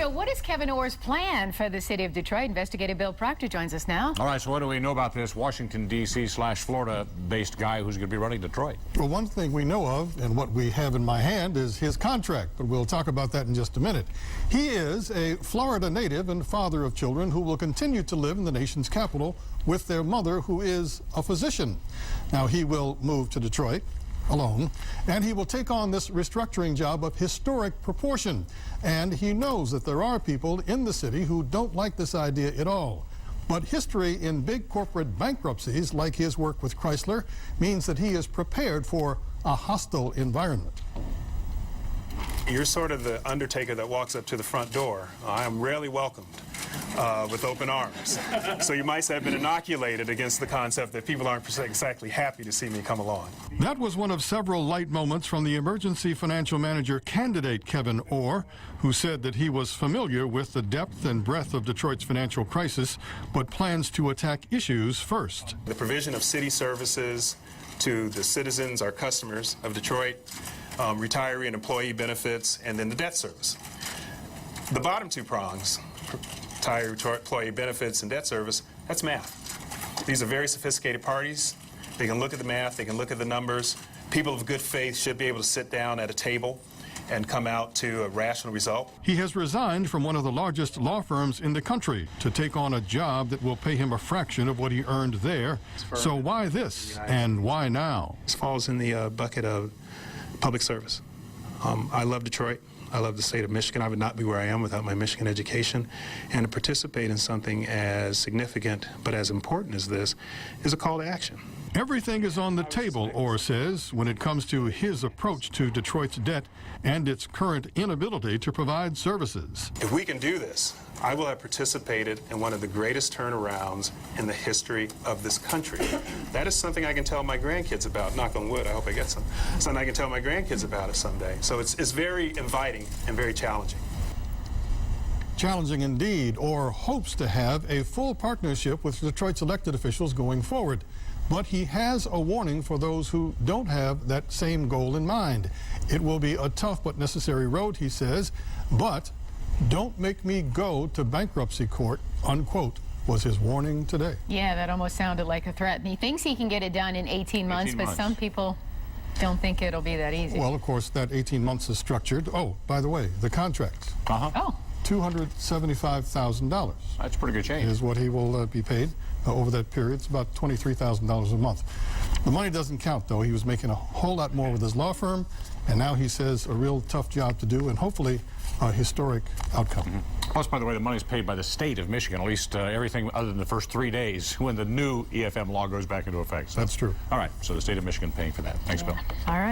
So what is Kevin Orr's plan for the city of Detroit? Investigative Bill Proctor joins us now. All right, so what do we know about this Washington, D.C./Florida-based guy who's going to be running Detroit? Well, one thing we know of, and what we have in my hand, is his contract, but we'll talk about that in just a minute. He is a Florida native and father of children who will continue to live in the nation's capital with their mother, who is a physician. Now, he will move to Detroit alone, and he will take on this restructuring job of historic proportion. And he knows that there are people in the city who don't like this idea at all. But history in big corporate bankruptcies, like his work with Chrysler, means that he is prepared for a hostile environment. You're sort of the undertaker that walks up to the front door. I am rarely welcomed with open arms. So you might say I've been inoculated against the concept that people aren't exactly happy to see me come along. That was one of several light moments from the emergency financial manager candidate Kevin Orr, who said that he was familiar with the depth and breadth of Detroit's financial crisis, but plans to attack issues first. The provision of city services to the citizens, our customers of Detroit, retiree and employee benefits, and then the debt service. The bottom two prongs, retiree, employee benefits, and debt service, that's math. These are very sophisticated parties. They can look at the math, they can look at the numbers. People of good faith should be able to sit down at a table and come out to a rational result. He has resigned from one of the largest law firms in the country to take on a job that will pay him a fraction of what he earned there. So why this, and why now? This falls in the bucket of public service. I love Detroit. I love the state of Michigan. I would not be where I am without my Michigan education. And to participate in something as significant but as important as this is a call to action. Everything is on the table, Orr says, when it comes to his approach to Detroit's debt and its current inability to provide services. If we can do this, I will have participated in one of the greatest turnarounds in the history of this country. That is something I can tell my grandkids about. Knock on wood, I hope I get some. Something I can tell my grandkids about it someday. So it's very inviting and very challenging. Challenging indeed. Orr hopes to have a full partnership with Detroit's elected officials going forward. But he has a warning for those who don't have that same goal in mind. It will be a tough but necessary road, he says, but don't make me go to bankruptcy court, unquote, was his warning today. Yeah, that almost sounded like a threat. And he thinks he can get it done in 18 months, but some people don't think it'll be that easy. Well, of course, that 18 months is structured. Oh, by the way, the contract. Oh. $275,000. That's pretty good change. Is what he will be paid over that period. It's about $23,000 a month. The money doesn't count, though. He was making a whole lot more with his law firm, and now he says a real tough job to do, and hopefully a historic outcome. Plus, by the way, the money's paid by the state of Michigan, at least everything other than the first 3 days when the new EFM law goes back into effect. So, that's true. All right, so the state of Michigan paying for that. Thanks, Bill. All right.